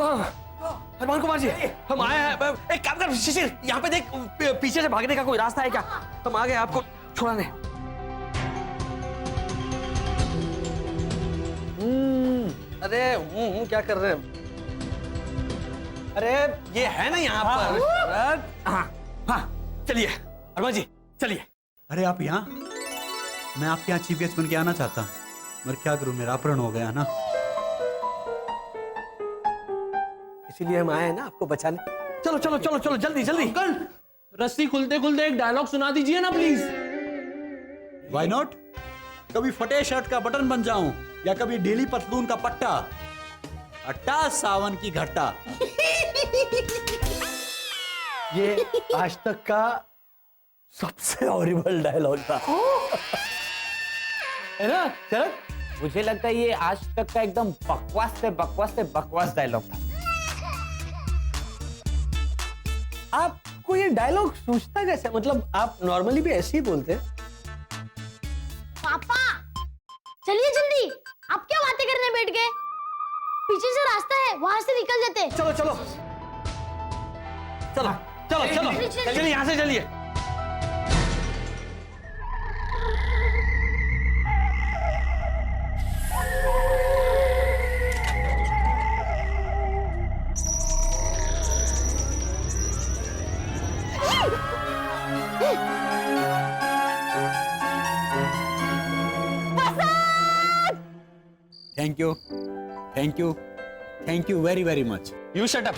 हनुमान कुमार जी, हम आए हैं। एक काम कर शिशिर, यहाँ पे देख, पीछे से भागने का कोई रास्ता है क्या? हम आ गए आपको छुड़ाने। अरे क्या कर रहे हैं? अरे ये है ना यहाँ पर। हाँ, चलिए हनुमान जी, चलिए। अरे आप यहाँ? मैं आपके यहाँ चीफ गेस्ट बन के आना चाहता हूँ, मगर क्या करूँ, मेरा अपहरण हो गया ना। इसीलिए हम आए हैं ना, आपको बचाने। चलो चलो चलो चलो, जल्दी जल्दी। अंकल, रस्सी खुलते खुलते एक डायलॉग सुना दीजिए ना प्लीज। Why not? कभी फटे शर्ट का बटन बन जाऊं या कभी ढीली पतलून का पट्टा, अट्टा सावन की घट्टा। ये आज तक का सबसे हॉरिबल डायलॉग था, है ना शरद? मुझे लगता है ये आज तक का एकदम बकवास से बकवास डायलॉग था। आपको ये डायलॉग सोचता कैसे? मतलब आप नॉर्मली भी ऐसे ही बोलते हैं? पापा चलिए जल्दी, आप क्या बातें करने बैठ गए? पीछे से रास्ता है, वहां से निकल जाते। चलो चलो चलो चलो चलो, चलिए यहाँ से चलिए। Thank you, thank you, thank you very very much. You shut up.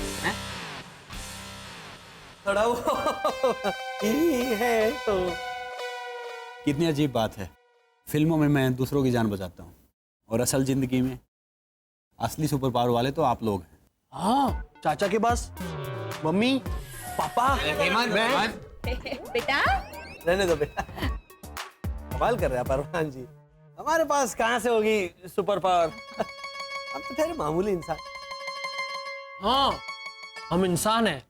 खड़ा ही है तो। कितनी अजीब बात है, फिल्मों में मैं दूसरों की जान बचाता हूँ और असल जिंदगी में असली सुपर पावर वाले तो आप लोग हैं। हाँ, चाचा के पास मम्मी पापा। बेटा रहने दो बेटा, कमाल कर रहे हैं परवान जी। हमारे पास कहाँ से होगी सुपर पावर? हम तो ठहरे मामूली इंसान। हाँ, हम इंसान हैं।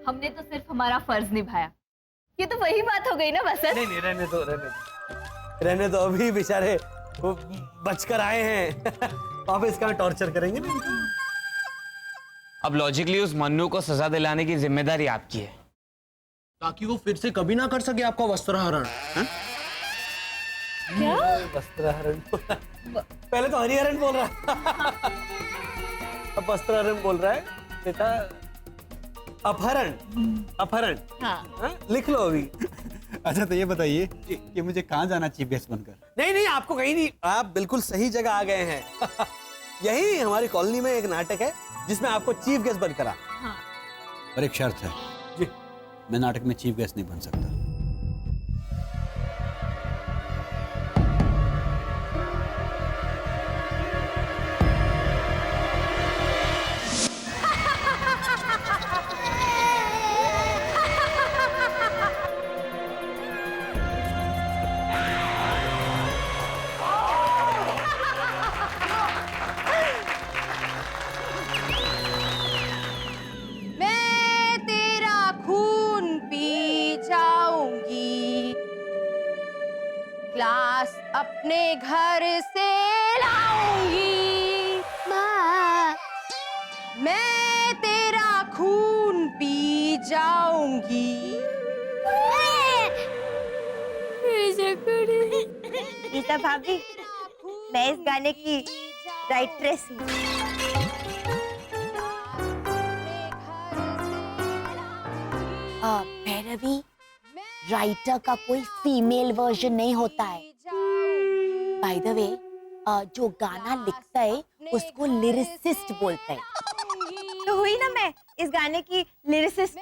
हमने तो सिर्फ हमारा फर्ज निभाया। ये तो वही बात हो गई ना बसंत। नहीं नहीं, रहने दो रहने दो रहने दो, अभी बेचारे वो बचकर आए हैं। वापस कहाँ टॉर्चर करेंगे ना। अब लॉजिकली उस मन्नू को सजा दिलाने की जिम्मेदारी आपकी है, ताकि वो फिर से कभी ना कर सके आपका वस्त्रहरण। क्या? वस्त्रहरण पहले तो हरिहरन बोल रहा है, अब वस्त्रहरण बोल रहा है। बेटा अपहरण, अपहरण। हाँ। लिख लो अभी। अच्छा तो ये बताइए कि मुझे कहाँ जाना चीफ गेस्ट बनकर? नहीं नहीं, आपको कहीं नहीं, आप बिल्कुल सही जगह आ गए हैं। यही हमारी कॉलोनी में एक नाटक है जिसमें आपको चीफ गेस्ट बनकर आना। हाँ। पर एक शर्त है जी। मैं नाटक में चीफ गेस्ट नहीं बन सकता। मैं तेरा खून पी जाऊंगी, ग्लास अपने घर से लाऊंगी। माँ, मैं तेरा खून पी जाऊंगी। गीता भाभी, मैं इस गाने की राइट्रेस हूँ। भैरवी, राइटर का कोई फीमेल वर्जन नहीं होता है। बाय द वे, जो गाना लिखता है उसको लिरिसिस्ट बोलते हैं। तो हुई ना मैं इस गाने की लिरिसिस्ट।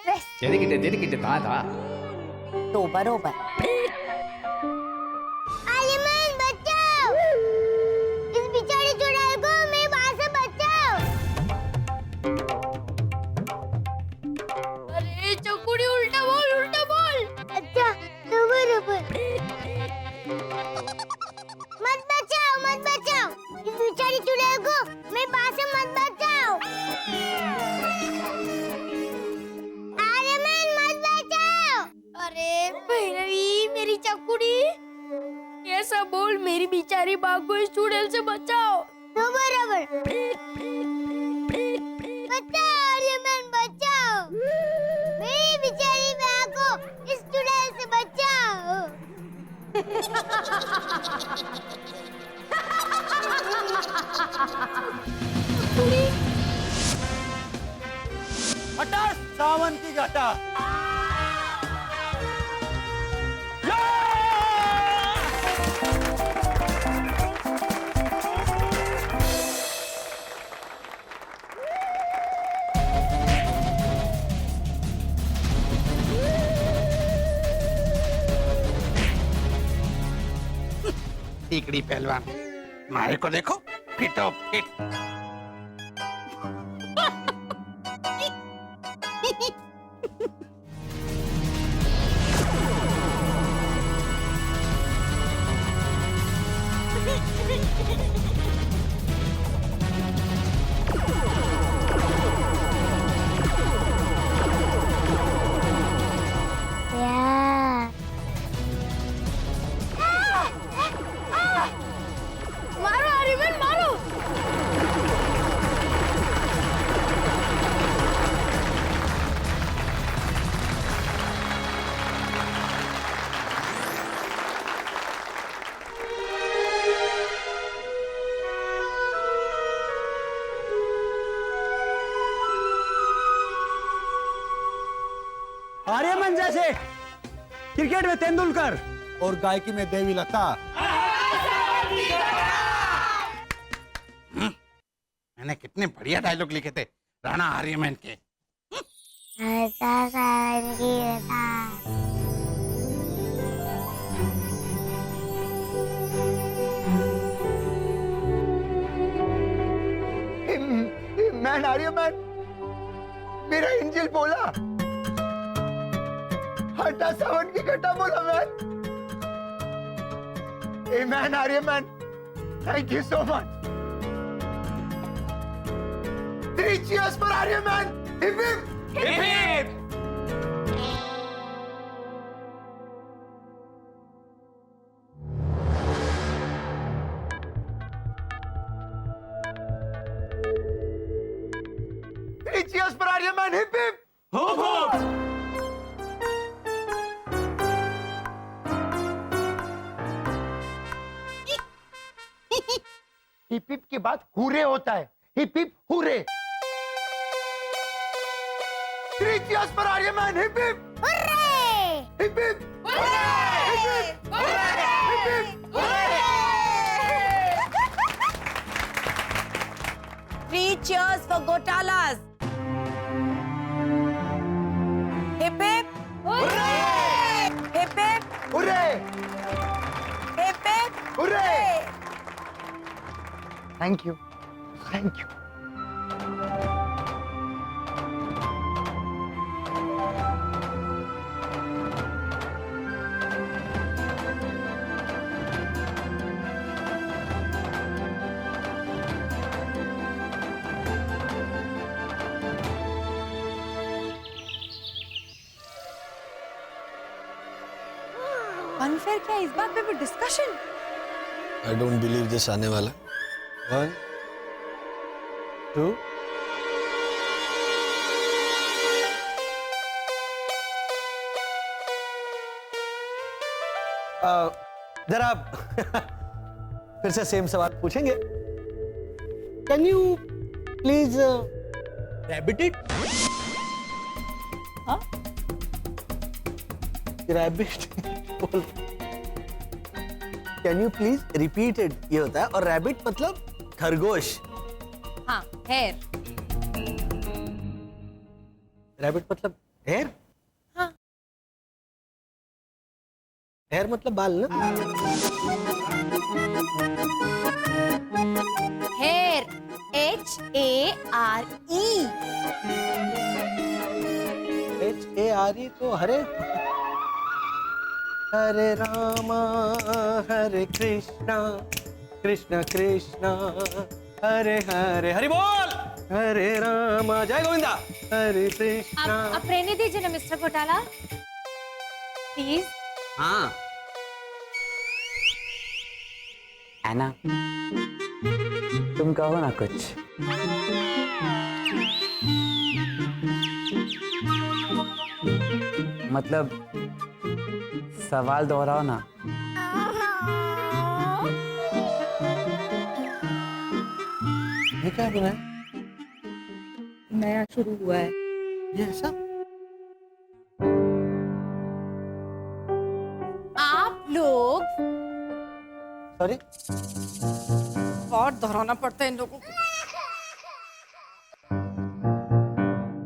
तो बरोबर। इस बेचारे चुड़ैल को मेरे पास से बचाओ। अरे चकुड़ी, उल्टा बोल उल्टा बोल। अच्छा तो बरोबर। मत बचाओ, इस बेचारी चुड़ैल को मेरे पास से मत बचाओ। आर्यमन मत बचाओ। अरे भैरवी, मेरी चकुड़ी, ऐसा बोल, मेरी बेचारी बाघ को इस चुड़ैल से बचाओ। तो बराबर। हटा सावन की घटा। टीकड़ी पहलवान, मारे को देखो, फिटो फिट। मारो आर्यमन मारो। आर्यमन जैसे क्रिकेट में तेंदुलकर और गायकी में देवी लता। मैंने कितने बढ़िया डायलॉग लिखे थे राणा आर्यमन के। मैन आर्यमन, मेरा इंजल बोला। हटा सावन की घटा बोला man. Man Aryaman, thank you so much. 3 cheers for Aryaman! Hip hip! Hip hip. Three cheers for Aryaman! Hip hip! Hip hip के बाद हुरे होता है। Hip hip hooray. 3 cheers for Aryaman! Hip hip! Hip hip! Hip hip! Hip hip! 3 cheers for Gotalas. Hip hip. Hip hip. Hooray! Hip hip. Hooray! Thank you. Thank you. Unfair क्या इस बात पे भी discussion? I don't believe this आने वाला। 1, 2. जरा फिर से सेम सवाल पूछेंगे। Can you please rabbit it? हाँ? Rabbit can you please repeat it, ये होता है। और रैबिट मतलब खरगोश। हाँ, हेयर। रैबिट मतलब हेयर। हाँ। हेयर मतलब बाल ना। Hair, HARE। HARE तो हरे। हरे रामा हरे कृष्णा कृष्णा कृष्णा हरे हरे। हरि बोल। हरे रामा जय गोविंदा हरे कृष्णा। आप रहने दीजिए ना मिस्टर घोटाला, प्लीज। हाँ एना, तुम कहो ना कुछ। मतलब सवाल दोहराओ ना। ये क्या बना है? नया शुरू हुआ है। ये ऐसा? आप लोग सॉरी। बहुत दोहराना पड़ता है इन लोगों को।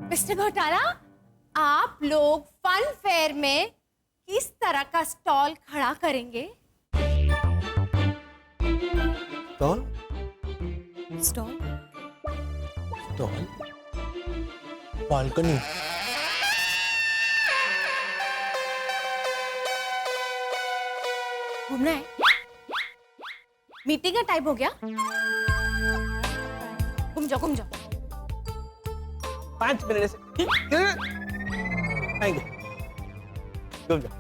मिस्टर घोटाला, आप लोग फन फेयर में किस तरह का स्टॉल खड़ा करेंगे? स्टॉल? स्टॉल? स्टॉल? बालकनी? घूमना है? मीटिंग का टाइम हो गया? घूम जाओ, घूम जाओ। 5 मिनट से आएंगे। घूम जाओ।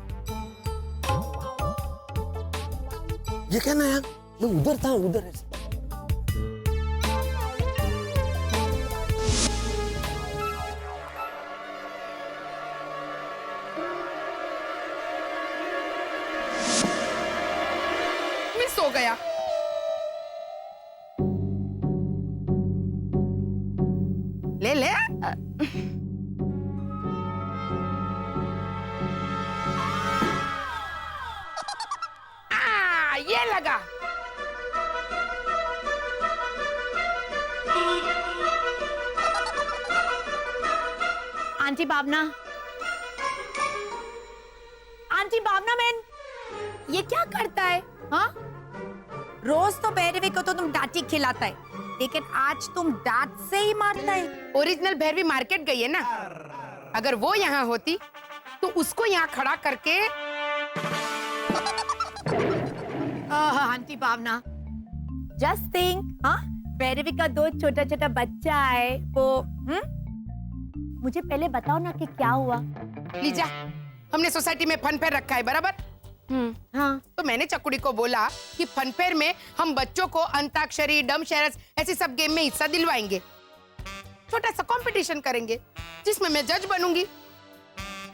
ये क्या नया? मैं उधर था, उधर है। मिस हो गया। ले ले। ये लगा। आंटी भावना, आंटी भावना मैन, ये क्या करता है? हाँ, रोज तो भैरवी को तो तुम डांटी खिलाता है, लेकिन आज तुम डांट से ही मारता है। ओरिजिनल भैरवी मार्केट गई है ना। अगर वो यहाँ होती तो उसको यहाँ खड़ा करके। आंटी भावना, जस्ट थिंक, हाँ, भैरवी का 2 छोटा छोटा बच्चा है वो। मुझे पहले बताओ ना कि क्या हुआ। लीजा, हमने सोसाइटी में फन फेयर रखा है, बराबर? हाँ, तो मैंने चकुड़ी को बोला कि फन फेयर में हम बच्चों को अंताक्षरी, डम शरस ऐसे सब गेम में हिस्सा दिलवाएंगे। छोटा सा कंपटीशन करेंगे जिसमें मैं जज बनूंगी।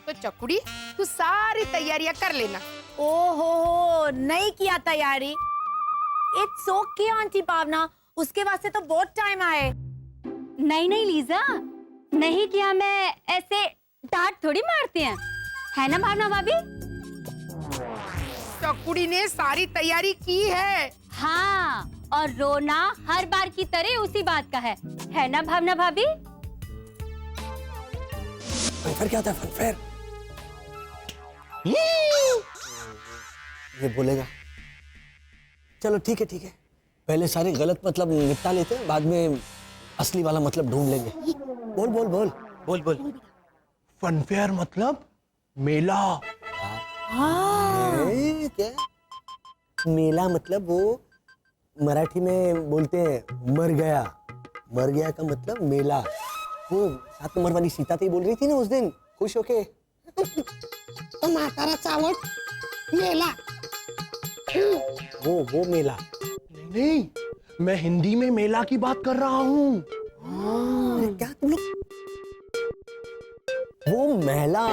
तो चकुड़ी, तू सारी तैयारियां कर लेना। ओहो, नहीं किया तैयारी? इट्स ओके आंटी भावना, उसके वास्ते तो बहुत टाइम आए। नहीं नहीं लीजा, नहीं किया मैं ऐसे डांट थोड़ी मारते हैं, है ना भावना भाभी? चकुड़ी ने सारी तैयारी की है। हाँ, और रोना हर बार की तरह उसी बात का है ना भावना भाभी? फनफेयर क्या होता है? फनफेयर ये बोलेगा। चलो ठीक है, ठीक है, पहले सारे गलत मतलब निपटा लेते हैं, बाद में असली वाला मतलब ढूंढ लेंगे। बोल बोल बोल बोल बोल। फनफेयर मतलब मेला। हाँ, क्या मेला मतलब? वो मराठी में बोलते हैं मर गया। मर गया का मतलब मेला। वो 7 नंबर वाली सीता तो बोल रही थी ना उस दिन, खुश होके। तो मातारा चावट मेला, वो मेला। नहीं, मैं हिंदी में मेला की बात कर रहा हूँ। क्या तुम लोग? वो मेला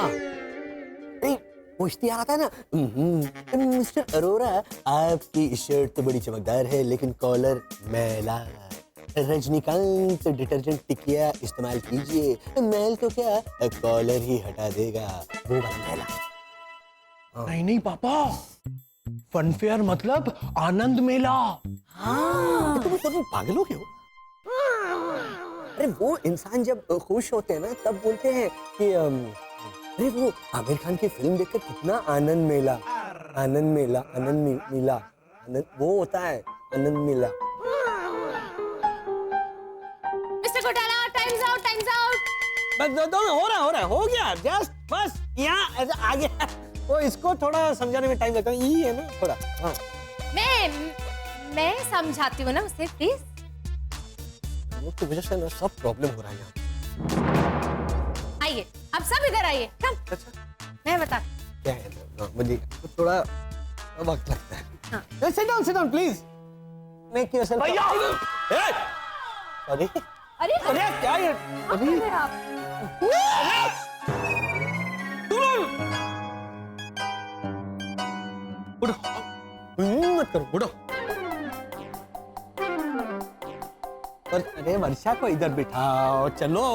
पूछती आ रहा था ना। मिस्टर अरोरा, आपकी शर्ट तो बड़ी चमकदार है लेकिन कॉलर मैला। रजनीकांत डिटर्जेंट टिकिया इस्तेमाल कीजिए, मैल तो क्या कॉलर ही हटा देगा। वो वाला मैला। नहीं नहीं पापा, फनफेयर मतलब आनंद मेला। हाँ, तुम पागल हो क्यों? अरे वो इंसान जब खुश होते हैं ना तब बोलते हैं कि अरे वो आमिर खान की फिल्म देखकर कितना आनंद मिला, आनंद मिला, आनंद मिला, आनंद वो होता है आनंद मिला। मिस्टर घोटाला, टाइम्स आउट, टाइम्स आउट। बस दो हो रहा हो गया, जस्ट बस यहाँ ऐसा आ गया। वो इसको थोड़ा समझाने में टाइम लगता है, ये है ना थोड़ा। हाँ, मैं समझाती हूँ ना उसे, प्लीज। वो की वजह से ना सब प्रॉब्लम हो रहा है यहाँ। आइए, अब सब इधर आइए। कम, मैं बता। क्या है ना, मुझे थोड़ा वक्त लगता है। हाँ। Sit down, please. Make yourself. भैया! Sorry. अरे अरे क्या ये? अभी मत करो, उठो। और अरे वर्षा को इधर बिठाओ, चलो।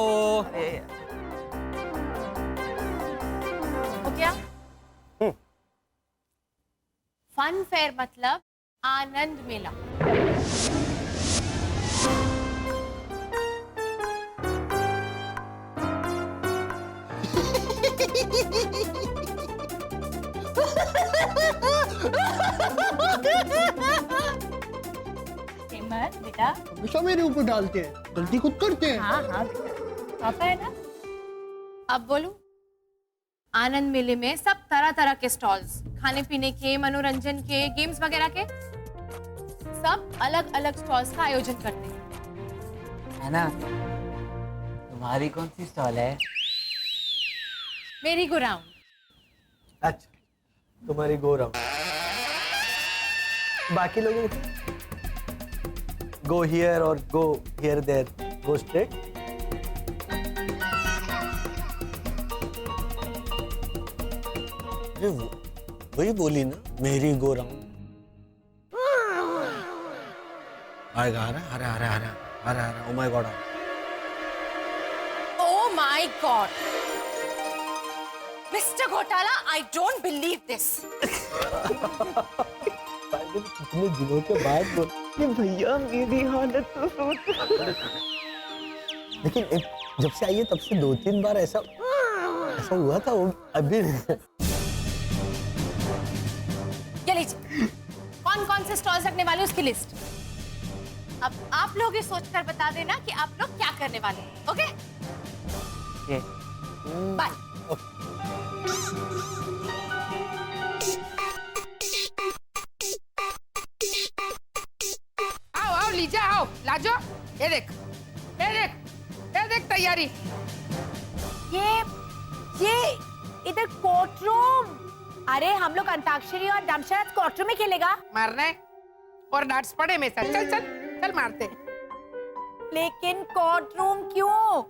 हो गया? फन फेयर मतलब आनंद मेला। हेमंत बेटा, हमेशा मेरे ऊपर डालते हैं, गलती खुद करते हैं। हाँ हाँ पापा है ना। अब बोलूं, आनंद मेले में सब तरह तरह के स्टॉल्स, खाने पीने के, मनोरंजन के, गेम्स वगैरह के, सब अलग अलग स्टॉल्स का आयोजन करते हैं। है ना? तुम्हारी कौन सी स्टॉल है? मेरी गो राउंड। अच्छा, तुम्हारी गो राउंड। बाकी लोगों गो हियर और go here there, go straight. अरे वही बोली ना, मेरी गो राउंड। आएगा, आ रहा, oh my God. Oh my God, Mr. घोटाला, I don't believe this. कितने दिनों के बाद बोल भैया मेरी हालत तो सोच। लेकिन जब से आई है तब से 2-3 बार ऐसा हुआ था। वो अभी ये लीजिए, कौन कौन से स्टॉल्स रखने वाले उसकी लिस्ट। अब आप लोग ये सोचकर बता देना कि आप लोग क्या करने वाले हैं। Okay, bye. आओ लीजा, आओ लाजो। ये देख तैयारी। ये इधर कोर्ट रूम। अरे हम लोग अंताक्षरी और डमशराज कोर्ट रूम में खेलेगा। मारना है और डांट्स पड़े में सर। चल मारते। लेकिन कोर्ट रूम क्यों?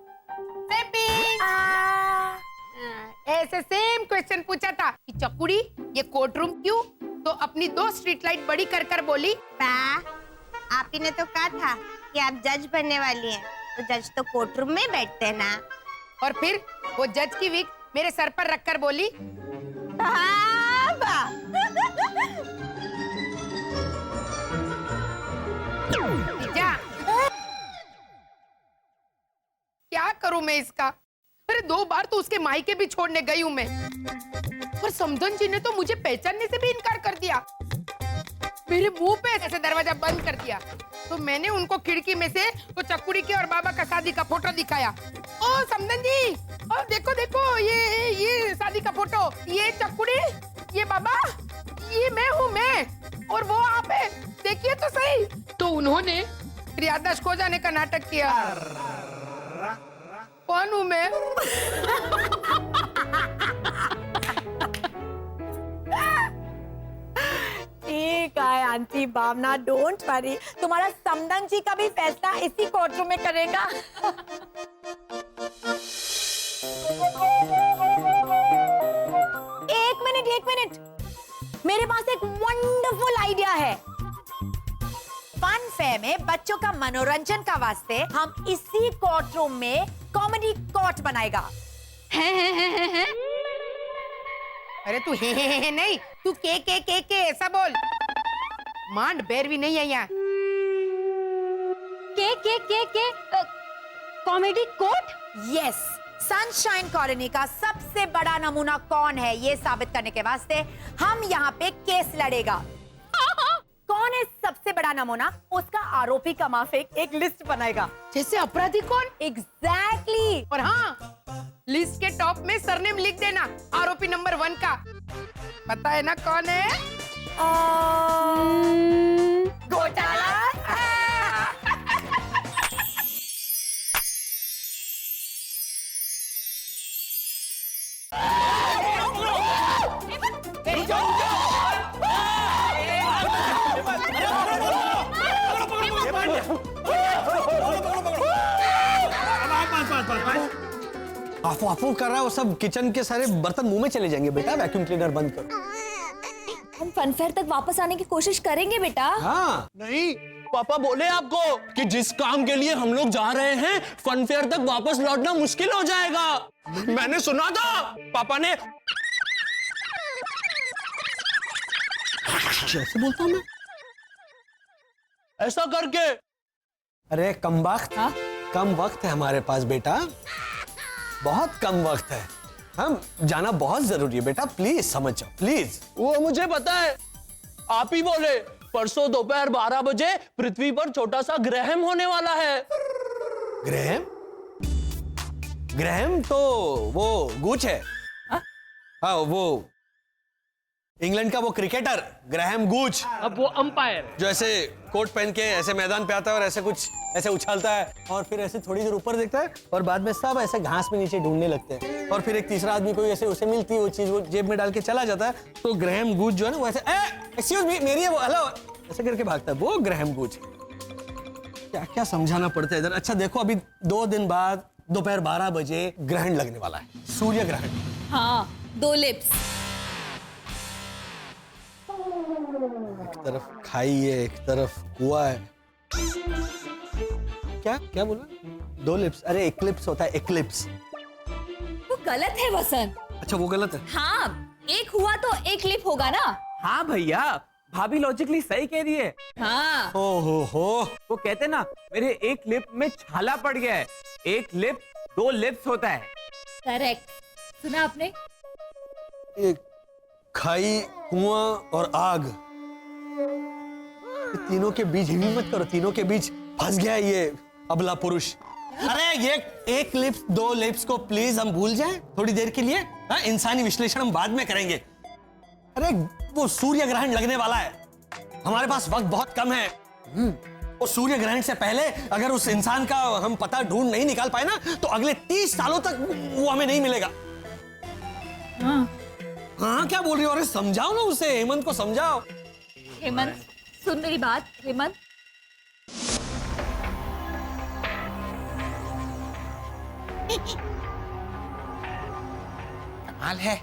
ऐसे सेम क्वेश्चन पूछा था कि चकुड़ी ये कोर्ट रूम क्यों, तो अपनी 2 स्ट्रीट लाइट बड़ी कर बोली, आप ही ने तो कहा था कि आप जज बनने वाली हैं, तो जज तो कोर्ट रूम में बैठते हैं ना। और फिर वो जज की विग मेरे सर पर रखकर बोली, क्या करूं मैं इसका? अरे 2 बार तो उसके मायके भी छोड़ने गई हूं मैं, पर समधन जी ने तो मुझे पहचानने से भी इनकार कर दिया। मेरे मुंह पे ऐसे दरवाजा बंद कर दिया। तो मैंने उनको खिड़की में से तो चकुड़ी के और बाबा का शादी का फोटो दिखाया। ओ समधन जी, ओ देखो ये शादी का फोटो, ये चकुड़ी, ये बाबा, ये मैं हूँ मैं, और वो आप है, देखिए तो सही। तो उन्होंने याददाश्त खो जाने का नाटक किया। कौन हूँ मैं? ठीक है आंटी भावना, डोंट वरी, तुम्हारा समधन जी का भी फैसला इसी कोर्ट रूम में करेगा। एक मिनट, मेरे पास एक वंडरफुल आइडिया है। फन फेयर में बच्चों का मनोरंजन का वास्ते हम इसी कोर्ट रूम में कॉमेडी कोर्ट बनाएगा। अरे तू हे नहीं, तू के ऐसा बोल। मांड बैर भी नहीं है यहाँ। के comedy court? Yes, sunshine colony का सबसे बड़ा नमूना कौन है ये साबित करने के वास्ते हम यहाँ पे केस लड़ेगा। कौन है सबसे बड़ा नमूना, उसका आरोपी का माफिक एक लिस्ट बनाएगा। जैसे अपराधी कौन? एग्जैक्टली। और हाँ, लिस्ट के टॉप में सरनेम लिख देना आरोपी नंबर 1 का। पता है ना कौन है? घोटाला। आफू कर रहा है वो सब, किचन के सारे बर्तन मुंह में चले जाएंगे। बेटा वैक्यूम क्लीनर बंद करो। हम फनफेयर तक वापस आने की कोशिश करेंगे बेटा। हाँ नहीं, पापा बोले आपको कि जिस काम के लिए हम लोग जा रहे हैं फन फेयर तक वापस लौटना मुश्किल हो जाएगा। मैंने सुना था पापा ने। कैसे बोलता हूं मैं? ऐसा करके। अरे कम वक्त, कम वक्त है हमारे पास बेटा, बहुत कम वक्त है। हम जाना बहुत जरूरी है बेटा, प्लीज समझ जाओ प्लीज। वो मुझे पता है, आप ही बोले परसों दोपहर 12 बजे पृथ्वी पर छोटा सा ग्रहण होने वाला है। ग्रहण? ग्रहण तो वो गूच है। हाँ वो इंग्लैंड का वो क्रिकेटर ग्राहम गूच। अब वो अंपायर जो ऐसे कोट पहन के ऐसे मैदान पे आता है और ऐसे कुछ ऐसे उछालता है और फिर ऐसे थोड़ी देर ऊपर देखता है और बाद में सब ऐसे घास में नीचे ढूंढने लगते हैं और फिर एक तीसरा आदमी कोई ऐसे उसे मिलती है वो चीज, वो जेब में डाल के चला जाता है। तो ग्राहम गूच जो है ना वो ऐसे एक्सक्यूज मी मेरी है वो, हेलो ऐसे करके भागता है, वो ग्राहम गूच। क्या क्या समझाना पड़ता है इधर। अच्छा देखो अभी 2 दिन बाद दोपहर 12 बजे ग्रहण लगने वाला है, सूर्य ग्रहण। हाँ 2 लिप्स। एक तरफ खाई है एक तरफ कुआं है। क्या क्या बोला? 2 लिप्स? अरे एक्लिप्स होता है, एक्लिप्स। वो गलत है वसंत। अच्छा वो गलत है? हाँ, एक हुआ तो एक लिप होगा ना। हाँ भैया, भाभी लॉजिकली सही कह रही है। हाँ। हो वो कहते ना मेरे एक लिप में छाला पड़ गया है, एक लिप 2 लिप्स होता है। करेक्ट, सुना आपने? एक खाई, कुआं और आग, तीनों के बीच हिम्मत मत करो, तीनों के बीच फंस गया ये अबला पुरुष। अरे ये एक लिप्स 2 लिप्स को प्लीज हम भूल जाएं थोड़ी देर के लिए। हाँ इंसानी विश्लेषण हम बाद में करेंगे। अरे वो सूर्य ग्रहण लगने वाला है, हमारे पास वक्त बहुत कम है। वो सूर्य ग्रहण से पहले अगर उस इंसान का हम पता ढूंढ नहीं निकाल पाए ना तो अगले 30 सालों तक वो हमें नहीं मिलेगा। हाँ क्या बोल रही हो? अरे समझाओ ना उसे, हेमंत को समझाओ। हेमंत सुन मेरी बात। हेमंत कमाल है,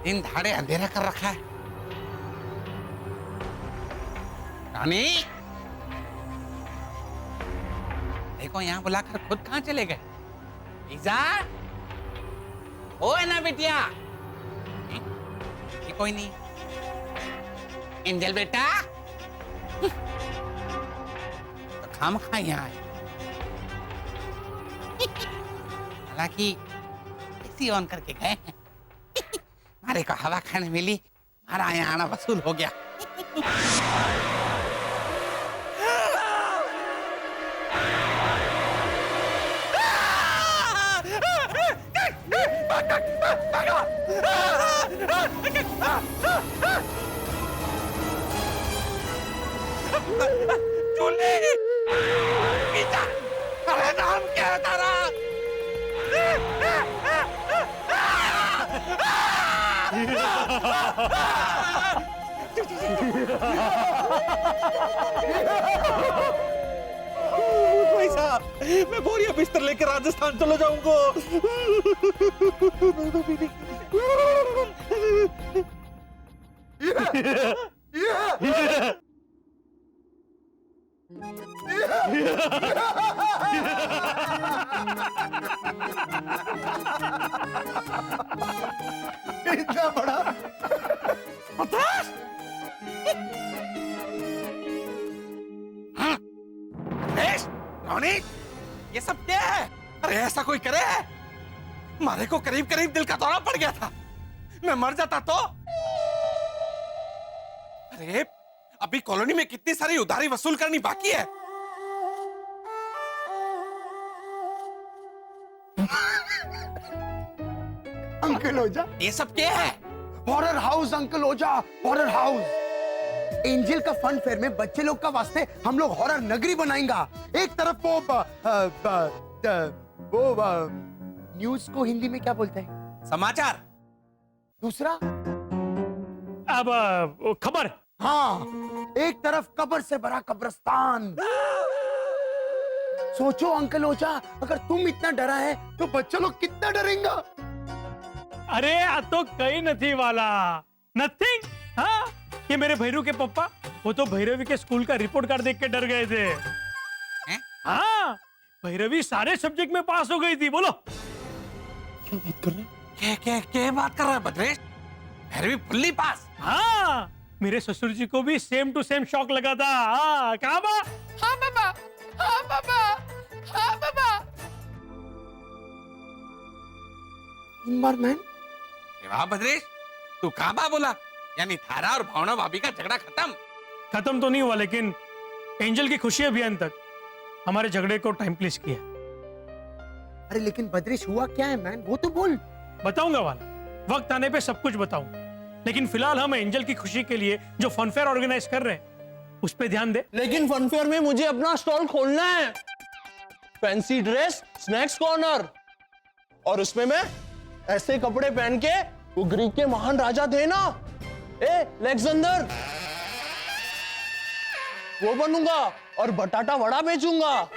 दिन दहाड़े अंधेरा कर रखा है। रानी देखो यहाँ बुलाकर खुद कहाँ चले गए? लीजा, ओ है ना बिटिया? ये कोई नहीं। एंजल बेटा तो खाम खा यहाँ आए। हालांकि एसी ऑन करके गए हैं। मारे को हवा खाने मिली, हमारा यहाँ आना वसूल हो गया। चूली, पीछा, अरे नाम क्या है तारा? भाई साहब, मैं बोरिया बिस्तर लेकर राजस्थान चला जाऊंगा। इतना बड़ा नौनीत, ये सब क्या है? अरे ऐसा कोई करे? मारे को करीब करीब दिल का दौरा पड़ गया था, मैं मर जाता तो। अरे अभी कॉलोनी में कितनी सारी उधारी वसूल करनी बाकी है। अंकल ओझा, ये सब क्या है? हॉरर हाउस अंकल ओझा, हॉरर हाउस। एंजल का फन फेयर में बच्चे लोग का वास्ते हम लोग हॉरर नगरी बनाएंगा। एक तरफ वो न्यूज को हिंदी में क्या बोलते हैं? समाचार। दूसरा अब खबर। हाँ, एक तरफ कब्र से भरा कब्रिस्तान। सोचो अंकल ओझा, अगर तुम इतना डरा है तो बच्चे लोग कितना डरेंगे? अरे आ तो कई नथी वाला नथिंग। हाँ ये मेरे भैरू के पप्पा वो तो भैरवी के स्कूल का रिपोर्ट कार्ड देख के डर गए थे। हाँ, भैरवी सारे सब्जेक्ट में पास हो गई थी। बोलो क्या बात कर रहा है भद्रेश? भैरवी फुल्ली पास? हाँ, मेरे ससुर जी को भी सेम टू सेम शॉक लगा था। हाँ, कहा बा? हाँ बाबा, हाँ बाबा, हाँ बाबा। मैन वाह भद्रेश, तू कहाँ बा बोला? यानी थारा और भावना भाभी का झगड़ा खत्म तो नहीं हुआ, लेकिन एंजल की खुशी अभियान तक हमारे झगड़े को टाइम प्लेस किया। अरे लेकिन भद्रेश हुआ क्या है मैन, वो तो बोल। बताऊंगा वाला, वक्त आने पे सब कुछ बताऊंगा, लेकिन फिलहाल हम एंजल की खुशी के लिए जो फनफेयर ऑर्गेनाइज कर रहे हैं उस पे ध्यान दे। लेकिन फनफेयर में मुझे अपना स्टॉल खोलना है, फैंसी ड्रेस स्नैक्स कॉर्नर, और उसमें मैं ऐसे कपड़े पहन के वो ग्रीक के महान राजा थे ना, अलेक्जेंडर, वो बनूंगा और बटाटा वड़ा बेचूंगा।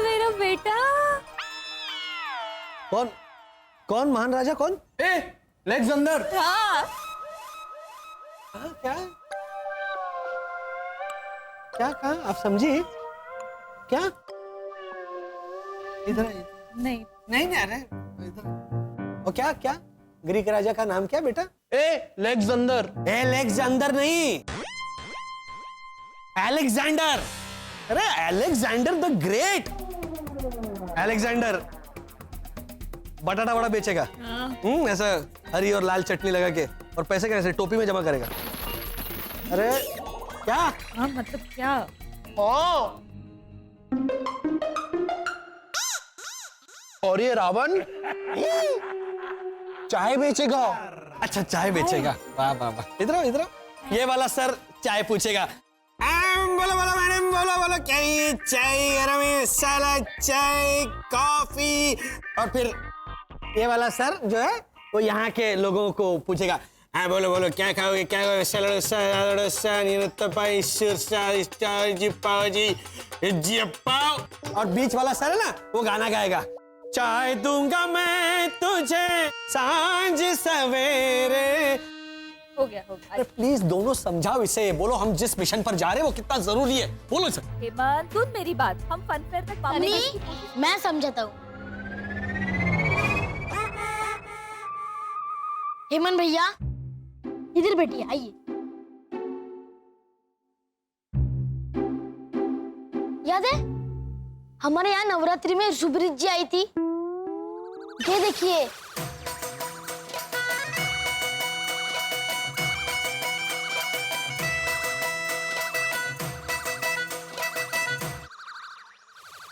मेरा बेटा। कौन कौन महान राजा कौन? अलेक्जेंडर। हाँ। क्या क्या कहा आप समझी? क्या? इधर नहीं नहीं नहीं, अरे इधर। और क्या क्या ग्रीक राजा का नाम क्या बेटा? अलेक्जेंडर। अलेक्जेंडर नहीं, अलेक्जेंडर। अरे अलेक्जेंडर द ग्रेट। अलेक्जेंडर बटाटा वड़ा बेचेगा। ऐसा हरी और लाल चटनी लगा के, और पैसे कैसे टोपी में जमा करेगा। अरे क्या? हाँ मतलब क्या? और ये रावण चाय बेचेगा। अच्छा चाय बेचेगा, वाह वाह वाह। इधर इधर, ये वाला सर चाय पूछेगा। बोलो बोलो मैडम, बोलो बोलो, क्या ये चाय गरम है? साला चाय कॉफी। और फिर ये वाला सर जो है वो यहाँ के लोगों को पूछेगा, हाँ बोलो बोलो क्या खाओगे, क्या खाओगे? सलाद सलाद जी पाव। और बीच वाला सर है ना, वो गाना गाएगा, चाय दूंगा मैं तुझे सांझ सवेरे। हो गया हो गया। अरे प्लीज दोनों समझाओ इसे, बोलो हम जिस मिशन पर जा रहे हैं वो कितना जरूरी है, बोलो सर। हेमंत सुन मेरी बात, हम फनफेयर तक वापस। मैं समझाता हूँ। हेमंत भैया इधर बैठिए, आइए। याद है हमारे यहाँ नवरात्रि में सुब्रीत जी आई थी? ये देखिए,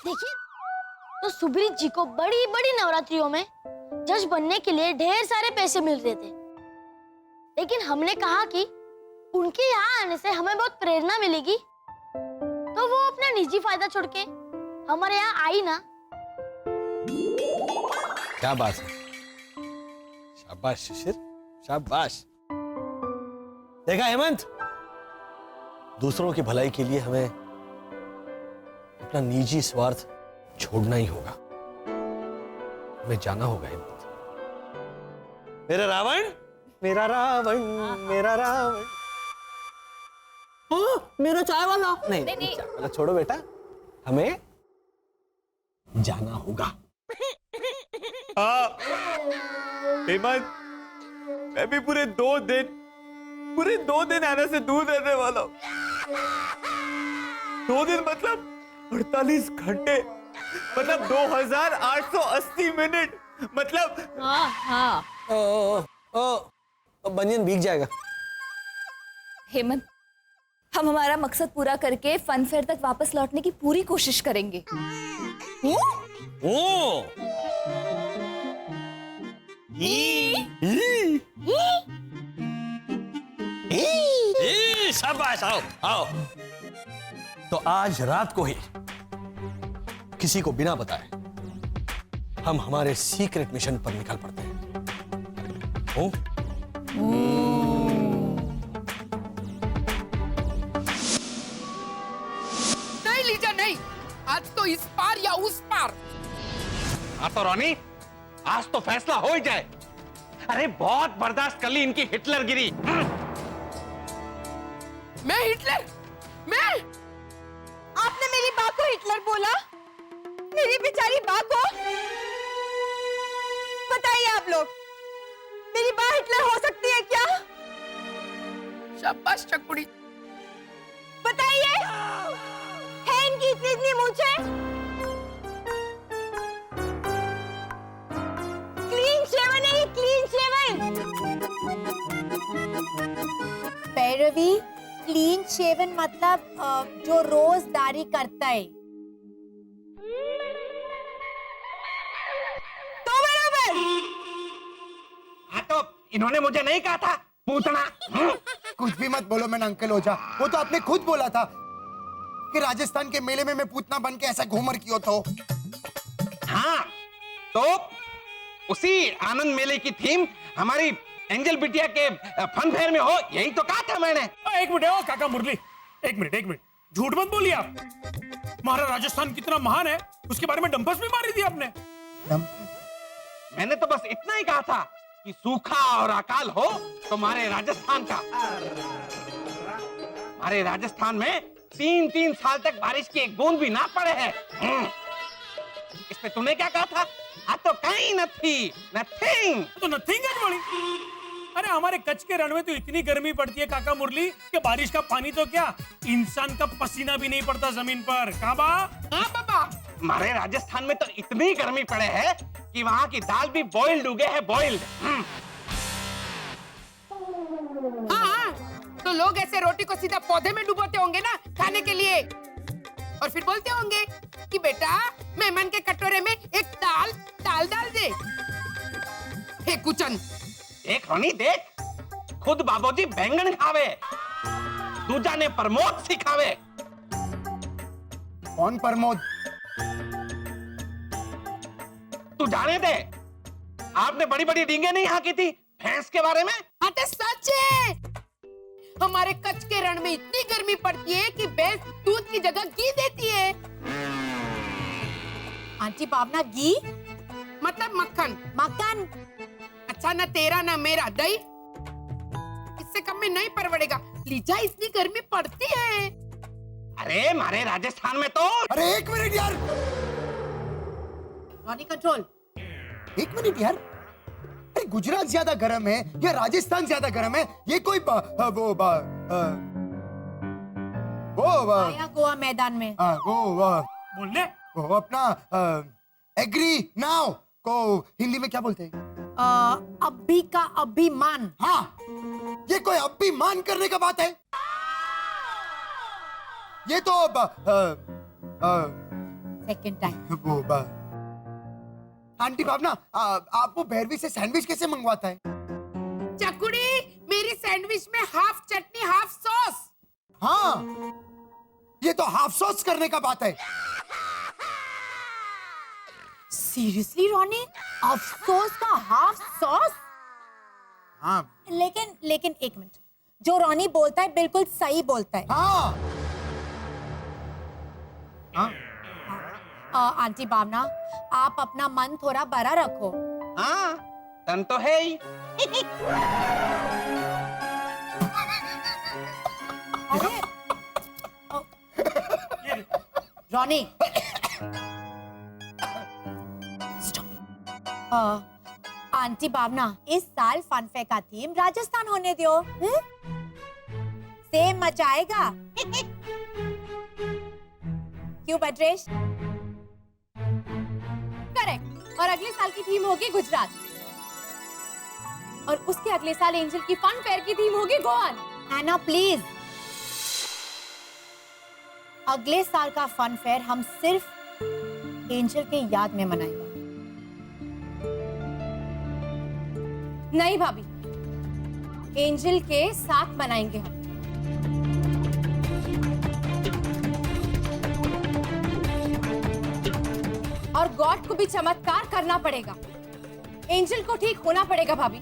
देखिए तो सुब्रीत जी को बड़ी बड़ी नवरात्रियों में जज बनने के लिए ढेर सारे पैसे मिल रहे थे, लेकिन हमने कहा कि उनके यहाँ आने से हमें बहुत प्रेरणा मिलेगी, तो वो अपना निजी फायदा छोड़ के हमारे यहाँ आई ना। क्या बात है, शाबाश शिशिर, शाबाश। देखा हेमंत, दूसरों की भलाई के लिए हमें अपना निजी स्वार्थ छोड़ना ही होगा, हमें जाना होगा हेमंत। मेरा रावण, मेरा रावण, मेरा रावण। मेरा चाय वाला नहीं, चाय वाला छोड़ो बेटा, हमें जाना होगा। हेमंत, मैं भी पूरे दो दिन आने से दूर रहने वाला हूँ। 2 दिन मतलब 48 घंटे, मतलब 2880 मिनट, मतलब। हाँ। बनियन भीग जाएगा। हेमंत, हम हमारा मकसद पूरा करके फनफेयर तक वापस लौटने की पूरी कोशिश करेंगे। शाबाश, आओ आओ। तो आज रात को ही किसी को बिना बताए हम हमारे सीक्रेट मिशन पर निकल पड़ते हैं। नहीं लीजा नहीं, आज तो इस पार या उस पार। हाँ तो रोनी, आज तो फैसला हो ही जाए। अरे बहुत बर्दाश्त कर ली इनकी हिटलरगिरी। मैं हिटलर? मैं? आपने मेरी माँ को हिटलर बोला? मेरी बेचारी माँ को? बताइए आप लोग, मेरी माँ हिटलर हो सकती है क्या? शाबाश चकुड़ी। बताइए, है इनकी इतनी इतनी मूंछें? क्लीन शेवन है ये, clean shaven. Bhairavi, clean shaven मतलब जो रोज दाढ़ी करता है। तो बराबर। हाँ तो इन्होंने मुझे नहीं कहा था पूतना। कुछ भी मत बोलो मैंने अंकल ओझा, वो तो आपने खुद बोला था कि राजस्थान के मेले में मैं पूतना बन के ऐसा घूमर किया था। हाँ तो उसी आनंद मेले की थीम हमारी एंजल बिटिया के फन फेयर में हो, यही तो कहा था मैंने। एक मिनट ओ काका मुरली, एक मिनट, झूठ मत बोलिए आप। हमारा राजस्थान कितना महान है उसके बारे में डंपस भी मारी थी आपने। मैंने तो बस इतना ही कहा था कि सूखा और अकाल हो तो हमारे राजस्थान का। हमारे राजस्थान में 3-3 साल तक बारिश की एक बूंद भी ना पड़े है। इस पे तूने क्या कहा था? तो कहीं नथिंग। तो नथिंग है बोली। अरे हमारे कच्छ के रण में तो इतनी गर्मी पड़ती है काका मुरली कि बारिश का पानी तो क्या, इंसान का पसीना भी नहीं पड़ता जमीन पर। कहाँ बा? हाँ बाबा। हमारे राजस्थान में तो इतनी गर्मी पड़े है कि वहाँ की दाल भी बॉइल्ड उगे है, बॉइल्ड। हाँ, तो लोग ऐसे रोटी को सीधा पौधे में डुबोते होंगे ना खाने के लिए, और फिर बोलते होंगे कि बेटा मेहमान के कटोरे में एक दाल डाल दे। हे कुचन। देख रोनी देख, खुद बाबूजी बैंगन खावे, दूजा ने प्रमोद सिखावे। कौन प्रमोद? तू जाने दे, आपने बड़ी बड़ी डींगे नहीं हाकी थी भैंस के बारे में। अरे सच है, हमारे कच्छ के रण में इतनी गर्मी पड़ती है कि भैंस दूध की जगह घी देती है। आंटी पावना, घी मतलब मक्खन। मक्खन? अच्छा, न तेरा न मेरा दही, इससे कम में नहीं परवड़ेगा। लीजा, इतनी गर्मी पड़ती है। अरे हमारे राजस्थान में तो। अरे एक मिनट यार, रॉनी कंट्रोल। एक मिनट यार, अरे गुजरात ज्यादा गर्म है या राजस्थान ज्यादा गर्म है? ये कोई आया गोवा मैदान में। बोलने वो अपना एग्री नाउ को हिंदी में क्या बोलते हैं? अभी का अभिमान। हाँ, ये कोई अभिमान करने का बात है? ये तो सेकंड टाइम। वो आंटी भावना, आप वो भैरवी से सैंडविच कैसे मंगवाता है? चकुड़ी, मेरी सैंडविच में हाफ चटनी हाफ सॉस। हाँ, ये तो हाफ सॉस करने का बात है। सीरियसली रॉनी, अफसोस का हाफ सॉस? हाँ। लेकिन एक मिनट, जो रॉनी बोलता है बिल्कुल सही बोलता है। हाँ। आंटी भावना, आप अपना मन थोड़ा बड़ा रखो। हाँ, तन तो है ही। रॉनी, आंटी भावना, इस साल फनफेयर का थीम राजस्थान होने दो। सेम मजा आएगा। क्यों बद्रेश? करेक्ट। और अगले साल की थीम होगी गुजरात, और उसके अगले साल एंजल की फन फेयर की थीम होगी गोवन। एना प्लीज, अगले साल का फन फेयर हम सिर्फ एंजल के याद में मनाएंगे। नहीं भाभी, एंजल के साथ मनाएंगे हम। और गॉड को भी चमत्कार करना पड़ेगा, एंजल को ठीक होना पड़ेगा भाभी।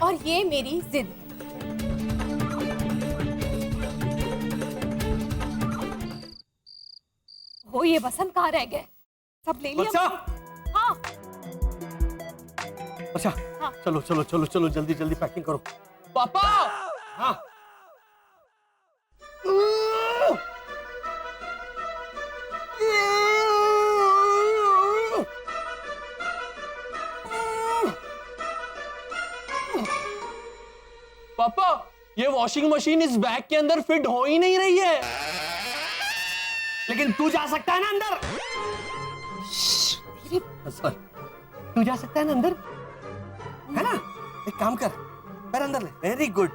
और ये मेरी जिद है। हो, ये बसंत कहाँ रह गए? सब ले लिया? हाँ। अच्छा, हाँ। चलो चलो चलो चलो, जल्दी जल्दी पैकिंग करो। पापा हाँ पापा ये वॉशिंग मशीन इस बैग के अंदर फिट हो ही नहीं रही है। लेकिन तू जा सकता है ना अंदर। सॉरी, तू जा सकता है ना अंदर, है ना? एक काम कर, पैर अंदर ले। Very good.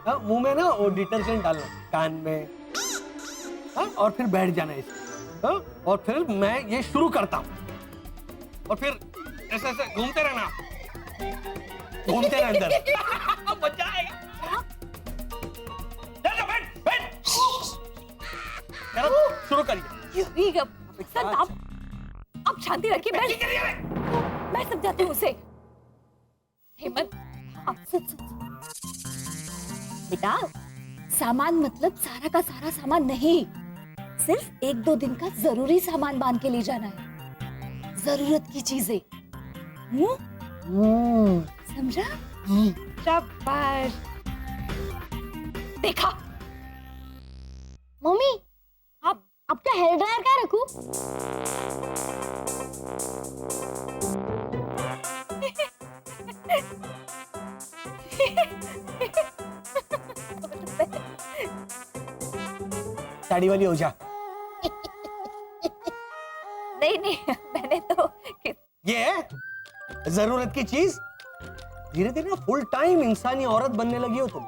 मुंह में ना वो डिटर्जेंट डालना, कान में, हाँ? और फिर बैठ जाना इसमें, हाँ? और फिर मैं ये शुरू करता हूँ और फिर ऐसे ऐसे घूमते रहना, घूमते रहना अंदर। मजा आएगा। बैठ बैठ, शुरू करिए। सर आप शांति रखिए, मैं समझाती हूँ उसे। हेमंत, आप सुन। बेटा, सामान मतलब सारा का सारा सामान नहीं, सिर्फ 1-2 दिन का जरूरी सामान बांध के ले जाना है, जरूरत की चीजें। समझा? शाबाश। देखा मम्मी, आप क्या हेयर ड्रायर कहाँ रखूं? साड़ी वाली हो जा। नहीं, मैंने तो ये है जरूरत की चीज। धीरे धीरे फुल टाइम इंसानी औरत बनने लगी हो तुम।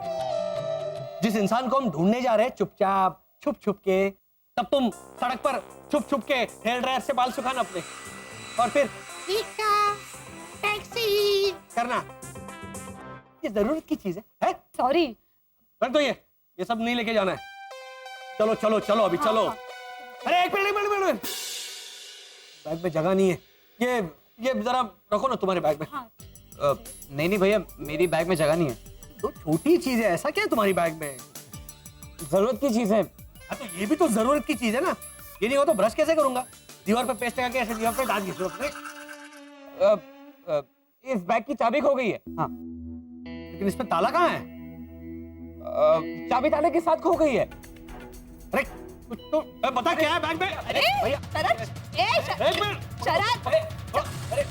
जिस इंसान को हम ढूंढने जा रहे हैं चुपचाप छुप छुप के, तब तुम सड़क पर छुप छुप के हेयर ड्रायर से बाल सुखाना अपने, और फिर टैक्सी करना। ये जरूरत की चीज है? सॉरी। रख दो, ये सब नहीं लेके जाना है। चलो चलो चलो, अभी चलो। अरे एक मिनट, बैग में जगह नहीं है। ये जरा रखो ना तुम्हारे बैग में। नहीं भैया, मेरी बैग में जगह नहीं है। तो छोटी चीज है, ऐसा क्या है तुम्हारी बैग में? जरूरत की चीज है। हाँ, तो ये भी तो जरूरत की चीज है ना। ये नहीं हो तो ब्रश कैसे करूंगा? दीवार पे पेस्ट लगा के ऐसे दीवार पे डाल दी जरूरत नहीं। इस बैग की चाबी खो गई है। हाँ, लेकिन इसमें ताला कहाँ है? चाबी ताले के साथ खो गई है। अरे तो बता क्या है बैग में? अरे भैया, शरद, एक मिनट। शरद, अरे